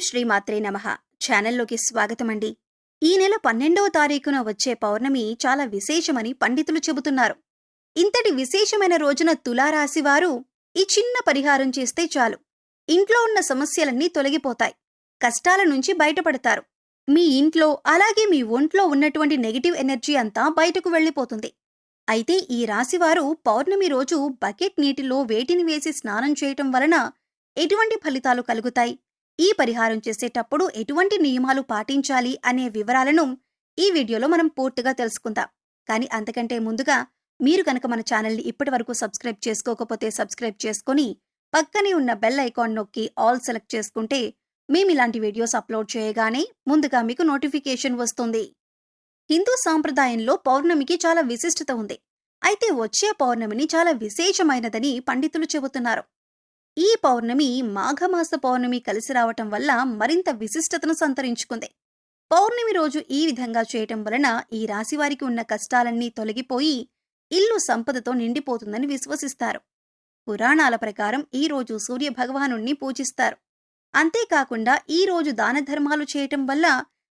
శ్రీమాత్రే నమః. ఛానల్లోకి స్వాగతమండి. ఈ నెల 12వ తారీఖున వచ్చే పౌర్ణమి చాలా విశేషమని పండితులు చెబుతున్నారు. ఇంతటి విశేషమైన రోజున తులారాశి వారు ఈ చిన్న పరిహారం చేస్తే చాలు. ఇంట్లో ఉన్న సమస్యలన్నీ తొలగిపోతాయి. కష్టాల నుంచి బయటపడతారు. మీ ఇంట్లో అలాగే మీ ఒంట్లో ఉన్నటువంటి నెగటివ్ ఎనర్జీ అంతా బయటకు వెళ్ళిపోతుంది. అయితే ఈ రాశివారు పౌర్ణమి రోజు బకెట్ నీటిలో వేటిని వేసి స్నానం చేయటం వలన ఎటువంటి ఫలితాలు కలుగుతాయి, ఈ పరిహారం చేసేటప్పుడు ఎటువంటి నియమాలు పాటించాలి అనే వివరాలను ఈ వీడియోలో మనం పూర్తిగా తెలుసుకుందాం. కానీ అంతకంటే ముందుగా మీరు కనుక మన ఛానల్ని ఇప్పటివరకు సబ్స్క్రైబ్ చేసుకోకపోతే సబ్స్క్రైబ్ చేసుకొని పక్కనే ఉన్న బెల్ ఐకాన్ నొక్కి ఆల్ సెలెక్ట్ చేసుకుంటే మేము ఇలాంటి వీడియోస్ అప్లోడ్ చేయగానే ముందుగా మీకు నోటిఫికేషన్ వస్తుంది. హిందూ సాంప్రదాయంలో పౌర్ణమికి చాలా విశిష్టత ఉంది. అయితే వచ్చే పౌర్ణమిని చాలా విశేషమైనదని పండితులు చెబుతున్నారు. ఈ పౌర్ణమి మాఘమాస పౌర్ణమి కలిసి రావటం వల్ల మరింత విశిష్టతను సంతరించుకుంది. పౌర్ణమి రోజు ఈ విధంగా చేయటం వలన ఈ రాశివారికి ఉన్న కష్టాలన్నీ తొలగిపోయి ఇల్లు సంపదతో నిండిపోతుందని విశ్వసిస్తారు. పురాణాల ప్రకారం ఈ రోజు సూర్య భగవానుణ్ణి పూజిస్తారు. అంతేకాకుండా ఈ రోజు దాన ధర్మాలు చేయటం వల్ల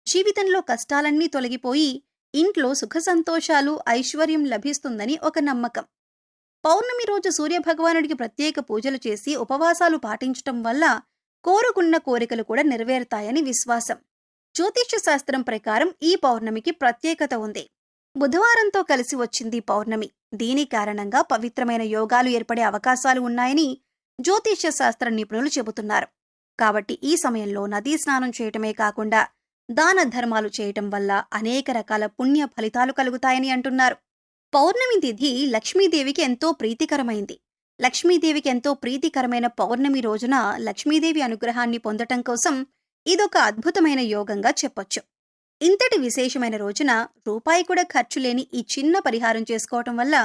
జీవితంలో కష్టాలన్నీ తొలగిపోయి ఇంట్లో సుఖ సంతోషాలు ఐశ్వర్యం లభిస్తుందని ఒక నమ్మకం. పౌర్ణమి రోజు సూర్యభగవానుడికి ప్రత్యేక పూజలు చేసి ఉపవాసాలు పాటించటం వల్ల కోరుకున్న కోరికలు కూడా నెరవేరుతాయని విశ్వాసం. జ్యోతిష్య శాస్త్రం ప్రకారం ఈ పౌర్ణమికి ప్రత్యేకత ఉంది. బుధవారంతో కలిసి వచ్చింది పౌర్ణమి. దీని కారణంగా పవిత్రమైన యోగాలు ఏర్పడే అవకాశాలు ఉన్నాయని జ్యోతిష్య శాస్త్ర నిపుణులు చెబుతున్నారు. కాబట్టి ఈ సమయంలో నదీ స్నానం చేయటమే కాకుండా దాన ధర్మాలు చేయటం వల్ల అనేక రకాల పుణ్య ఫలితాలు కలుగుతాయని అంటున్నారు. పౌర్ణమి తిథి లక్ష్మీదేవికి ఎంతో ప్రీతికరమైంది. లక్ష్మీదేవికి ఎంతో ప్రీతికరమైన పౌర్ణమి రోజున లక్ష్మీదేవి అనుగ్రహాన్ని పొందటం కోసం ఇదొక అద్భుతమైన యోగంగా చెప్పొచ్చు. ఇంతటి విశేషమైన రోజున రూపాయి కూడా ఖర్చు లేని ఈ చిన్న పరిహారం చేసుకోవటం వల్ల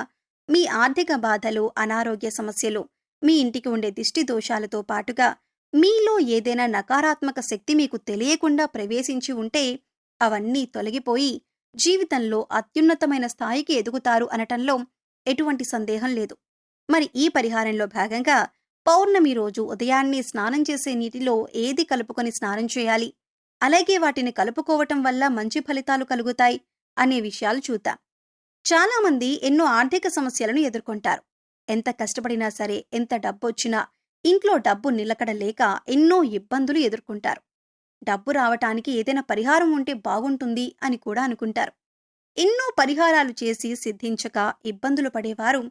మీ ఆర్థిక బాధలు, అనారోగ్య సమస్యలు, మీ ఇంటికి ఉండే దిష్టి దోషాలతో పాటుగా మీలో ఏదైనా నకారాత్మక శక్తి మీకు తెలియకుండా ప్రవేశించి ఉంటే అవన్నీ తొలగిపోయి జీవితంలో అత్యున్నతమైన స్థాయికి ఎదుగుతారు అనటంలో ఎటువంటి సందేహం లేదు. మరి ఈ పరిహారంలో భాగంగా పౌర్ణమి రోజు ఉదయాన్నే స్నానం చేసే నీటిలో ఏది కలుపుకొని స్నానం చేయాలి, అలాగే వాటిని కలుపుకోవటం వల్ల మంచి ఫలితాలు కలుగుతాయి అనే విషయాలు చూద్దాం. చాలామంది ఎన్నో ఆర్థిక సమస్యలను ఎదుర్కొంటారు. ఎంత కష్టపడినా సరే, ఎంత డబ్బొచ్చినా ఇంట్లో డబ్బు నిలకడ లేక ఎన్నో ఇబ్బందులు ఎదుర్కొంటారు. డబ్బు రావటానికి ఏదైనా పరిహారం ఉంటే బాగుంటుంది అని కూడా అనుకుంటారు. ఎన్నో పరిహారాలు చేసి సిద్ధించక ఇబ్బందులు పడేవారు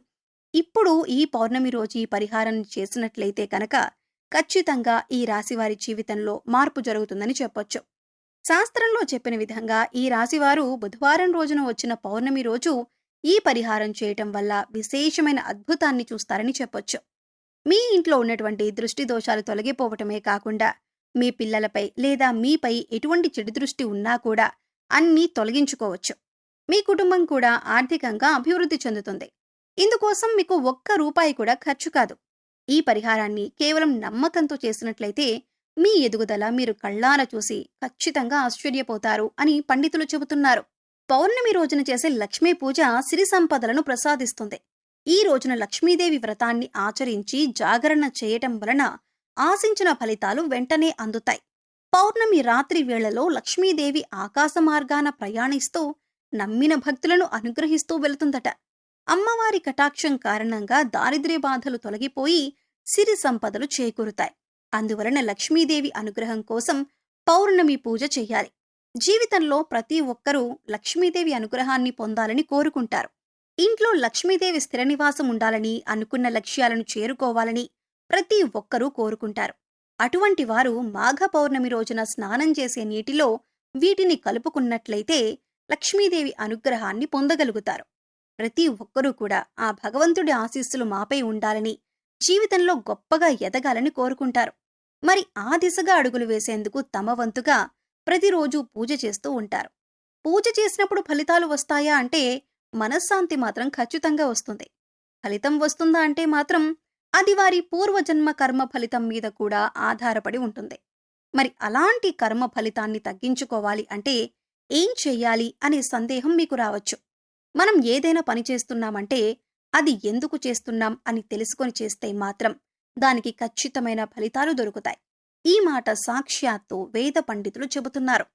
ఇప్పుడు ఈ పౌర్ణమి రోజు ఈ పరిహారం చేసినట్లయితే కనుక ఖచ్చితంగా ఈ రాశివారి జీవితంలో మార్పు జరుగుతుందని చెప్పొచ్చు. శాస్త్రంలో చెప్పిన విధంగా ఈ రాశివారు బుధవారం రోజున వచ్చిన పౌర్ణమి రోజు ఈ పరిహారం చేయటం వల్ల విశేషమైన అద్భుతాన్ని చూస్తారని చెప్పొచ్చు. మీ ఇంట్లో ఉన్నటువంటి దృష్టి దోషాలు తొలగిపోవటమే కాకుండా మీ పిల్లలపై లేదా మీపై ఎటువంటి చెడు దృష్టి ఉన్నా కూడా అన్నీ తొలగించుకోవచ్చు. మీ కుటుంబం కూడా ఆర్థికంగా అభివృద్ధి చెందుతుంది. ఇందుకోసం మీకు ఒక్క రూపాయి కూడా ఖర్చు కాదు. ఈ పరిహారాన్ని కేవలం నమ్మకంతో చేసినట్లయితే మీ ఎదుగుదల మీరు కళ్ళారా చూసి ఖచ్చితంగా ఆశ్చర్యపోతారు అని పండితులు చెబుతున్నారు. పౌర్ణమి రోజున చేసే లక్ష్మీ పూజ సిరి సంపదలను ప్రసాదిస్తుంది. ఈ రోజున లక్ష్మీదేవి వ్రతాన్ని ఆచరించి జాగరణ చేయటం వలన ఆశించిన ఫలితాలు వెంటనే అందుతాయి. పౌర్ణమి రాత్రి వేళలో లక్ష్మీదేవి ఆకాశ మార్గాన ప్రయాణిస్తూ నమ్మిన భక్తులను అనుగ్రహిస్తూ వెళుతుందట. అమ్మవారి కటాక్షం కారణంగా దారిద్ర్య బాధలు తొలగిపోయి సిరి సంపదలు చేకూరుతాయి. అందువలన లక్ష్మీదేవి అనుగ్రహం కోసం పౌర్ణమి పూజ చెయ్యాలి. జీవితంలో ప్రతి ఒక్కరూ లక్ష్మీదేవి అనుగ్రహాన్ని పొందాలని కోరుకుంటారు. ఇంట్లో లక్ష్మీదేవి స్థిర నివాసం ఉండాలని, అనుకున్న లక్ష్యాలను చేరుకోవాలని ప్రతి ఒక్కరూ కోరుకుంటారు. అటువంటి వారు మాఘ పౌర్ణమి రోజున స్నానం చేసే నీటిలో వీటిని కలుపుకున్నట్లయితే లక్ష్మీదేవి అనుగ్రహాన్ని పొందగలుగుతారు. ప్రతి ఒక్కరూ కూడా ఆ భగవంతుడి ఆశీస్సులు మాపై ఉండాలని, జీవితంలో గొప్పగా ఎదగాలని కోరుకుంటారు. మరి ఆ దిశగా అడుగులు వేసేందుకు తమ వంతుగా ప్రతిరోజు పూజ చేస్తూ ఉంటారు. పూజ చేసినప్పుడు ఫలితాలు వస్తాయా అంటే మనశ్శాంతి మాత్రం ఖచ్చితంగా వస్తుంది. ఫలితం వస్తుందా అంటే మాత్రం అది వారి పూర్వజన్మ కర్మ ఫలితం మీద కూడా ఆధారపడి ఉంటుంది. మరి అలాంటి కర్మ ఫలితాన్ని తగ్గించుకోవాలి అంటే ఏం చెయ్యాలి అనే సందేహం మీకు రావచ్చు. మనం ఏదైనా పని చేస్తున్నామంటే అది ఎందుకు చేస్తున్నాం అని తెలుసుకొని చేస్తే మాత్రం దానికి ఖచ్చితమైన ఫలితాలు దొరుకుతాయి. ఈ మాట సాక్షాత్తు వేద పండితులు చెబుతున్నారు.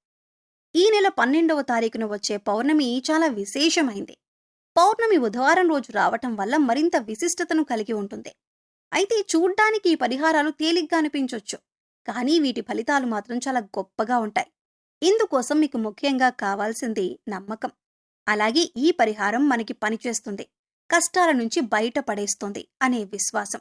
ఈ నెల 12వ తారీఖున వచ్చే పౌర్ణమి చాలా విశేషమైంది. పౌర్ణమి బుధవారం రోజు రావటం వల్ల మరింత విశిష్టతను కలిగి ఉంటుంది. అయితే చూడ్డానికి ఈ పరిహారాలు తేలిగ్గా అనిపించొచ్చు, కానీ వీటి ఫలితాలు మాత్రం చాలా గొప్పగా ఉంటాయి. ఇందుకోసం మీకు ముఖ్యంగా కావాల్సింది నమ్మకం. అలాగే ఈ పరిహారం మనకి పనిచేస్తుంది, కష్టాల నుంచి బయటపడేస్తుంది అనే విశ్వాసం.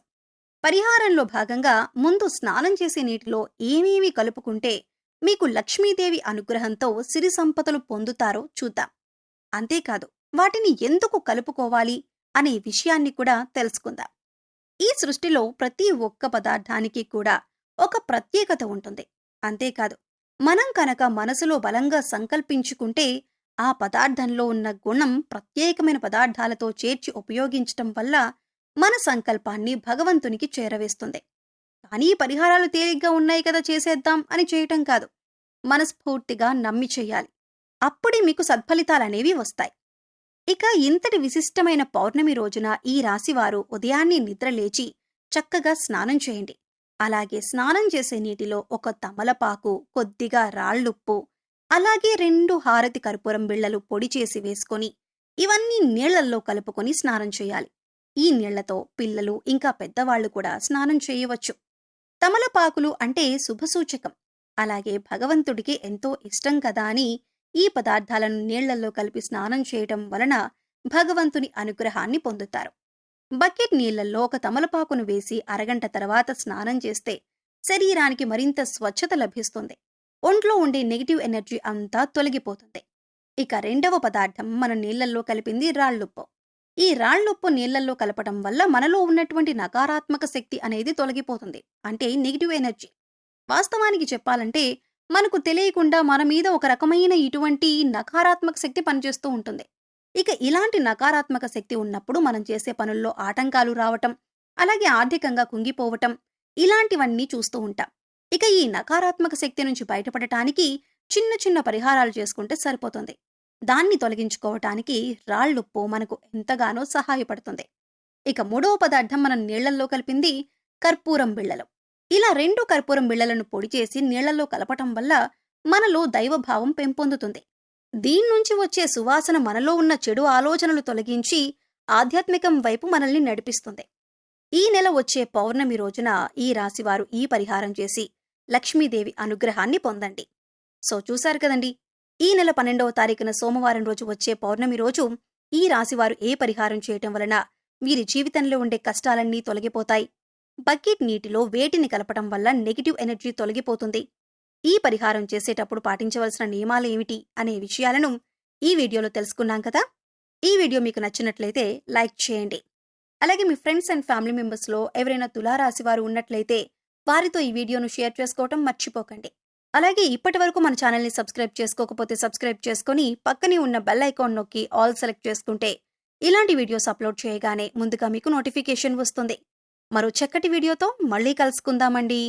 పరిహారంలో భాగంగా ముందు స్నానం చేసే నీటిలో ఏమేమి కలుపుకుంటే మీకు లక్ష్మీదేవి అనుగ్రహంతో సిరి సంపదలు పొందుతారో చూద్దాం. అంతేకాదు, వాటిని ఎందుకు కలుపుకోవాలి అనే విషయాన్ని కూడా తెలుసుకుందాం. ఈ సృష్టిలో ప్రతి ఒక్క పదార్థానికి కూడా ఒక ప్రత్యేకత ఉంటుంది. అంతేకాదు, మనం కనుక మనసులో బలంగా సంకల్పించుకుంటే ఆ పదార్థంలో ఉన్న గుణం ప్రత్యేకమైన పదార్థాలతో చేర్చి ఉపయోగించటం వల్ల మన సంకల్పాన్ని భగవంతునికి చేరవేస్తుంది. కానీ ఈ పరిహారాలు తేలిగ్గా ఉన్నాయి కదా చేసేద్దాం అని చేయటం కాదు, మనస్ఫూర్తిగా నమ్మి చెయ్యాలి. అప్పుడే మీకు సత్ఫలితాలనేవి వస్తాయి. ఇక ఇంతటి విశిష్టమైన పౌర్ణమి రోజున ఈ రాశివారు ఉదయాన్నే నిద్రలేచి చక్కగా స్నానం చేయండి. అలాగే స్నానం చేసే నీటిలో ఒక తమలపాకు, కొద్దిగా రాళ్ళుప్పు, అలాగే 2 హారతి కర్పూరం బిళ్ళలు పొడి చేసి వేసుకొని ఇవన్నీ నీళ్లల్లో కలుపుకొని స్నానం చేయాలి. ఈ నీళ్లతో పిల్లలు ఇంకా పెద్దవాళ్లు కూడా స్నానం చేయవచ్చు. తమలపాకులు అంటే శుభసూచకం. అలాగే భగవంతుడికి ఎంతో ఇష్టం కదా అని ఈ పదార్థాలను నీళ్లల్లో కలిపి స్నానం చేయటం వలన భగవంతుని అనుగ్రహాన్ని పొందుతారు. బకెట్ నీళ్లల్లో ఒక తమలపాకును వేసి అరగంట తర్వాత స్నానం చేస్తే శరీరానికి మరింత స్వచ్ఛత లభిస్తుంది. ఒంట్లో ఉండే నెగిటివ్ ఎనర్జీ అంతా తొలగిపోతుంది. ఇక రెండవ పదార్థం మనం నీళ్లల్లో కలిపింది రాళ్ళుప్పు. ఈ రాళ్ళుప్పు నీళ్లల్లో కలపటం వల్ల మనలో ఉన్నటువంటి నకారాత్మక శక్తి అనేది తొలగిపోతుంది, అంటే నెగిటివ్ ఎనర్జీ. వాస్తవానికి చెప్పాలంటే మనకు తెలియకుండా మన మీద ఒక రకమైన ఇటువంటి నకారాత్మక శక్తి పనిచేస్తూ ఉంటుంది. ఇక ఇలాంటి నకారాత్మక శక్తి ఉన్నప్పుడు మనం చేసే పనుల్లో ఆటంకాలు రావటం, అలాగే ఆర్థికంగా కుంగిపోవటం, ఇలాంటివన్నీ చూస్తూ ఉంటాం. ఇక ఈ నకారాత్మక శక్తి నుంచి బయటపడటానికి చిన్న చిన్న పరిహారాలు చేసుకుంటే సరిపోతుంది. దాన్ని తొలగించుకోవటానికి రాళ్ళుప్పు మనకు ఎంతగానో సహాయపడుతుంది. ఇక మూడవ పదార్థం మనం నీళ్లల్లో కలిపింది కర్పూరం బిళ్ళలు. ఇలా 2 కర్పూరం బిళ్ళలను పొడి చేసి నీళ్లలో కలపటం వల్ల మనలో దైవభావం పెంపొందుతుంది. దీన్నుంచి వచ్చే సువాసన మనలో ఉన్న చెడు ఆలోచనలు తొలగించి ఆధ్యాత్మికం వైపు మనల్ని నడిపిస్తుంది. ఈ నెల వచ్చే పౌర్ణమి రోజున ఈ రాశివారు ఈ పరిహారం చేసి లక్ష్మీదేవి అనుగ్రహాన్ని పొందండి. సో చూశారు కదండి, ఈ నెల 12వ తారీఖున సోమవారం రోజు వచ్చే పౌర్ణమి రోజు ఈ రాశివారు ఏ పరిహారం చేయటం వలన వీరి జీవితంలో ఉండే కష్టాలన్నీ తొలగిపోతాయి, బకెట్ నీటిలో వేటిని కలపటం వల్ల నెగిటివ్ ఎనర్జీ తొలగిపోతుంది, ఈ పరిహారం చేసేటప్పుడు పాటించవలసిన నియమాలు ఏమిటి అనే విషయాలను ఈ వీడియోలో తెలుసుకున్నాం కదా. ఈ వీడియో మీకు నచ్చినట్లయితే లైక్ చేయండి. అలాగే మీ ఫ్రెండ్స్ అండ్ ఫ్యామిలీ మెంబర్స్లో ఎవరైనా తులారాశి వారు ఉన్నట్లయితే వారితో ఈ వీడియోను షేర్ చేసుకోవటం మర్చిపోకండి. అలాగే ఇప్పటి వరకు మన ఛానల్ని సబ్స్క్రైబ్ చేసుకోకపోతే సబ్స్క్రైబ్ చేసుకొని పక్కనే ఉన్న బెల్ ఐకాన్ నొక్కి ఆల్ సెలెక్ట్ చేసుకుంటే ఇలాంటి వీడియోస్ అప్లోడ్ చేయగానే ముందుగా మీకు నోటిఫికేషన్ వస్తుంది. మరో చక్కటి వీడియోతో మళ్ళీ కలుసుకుందామండి.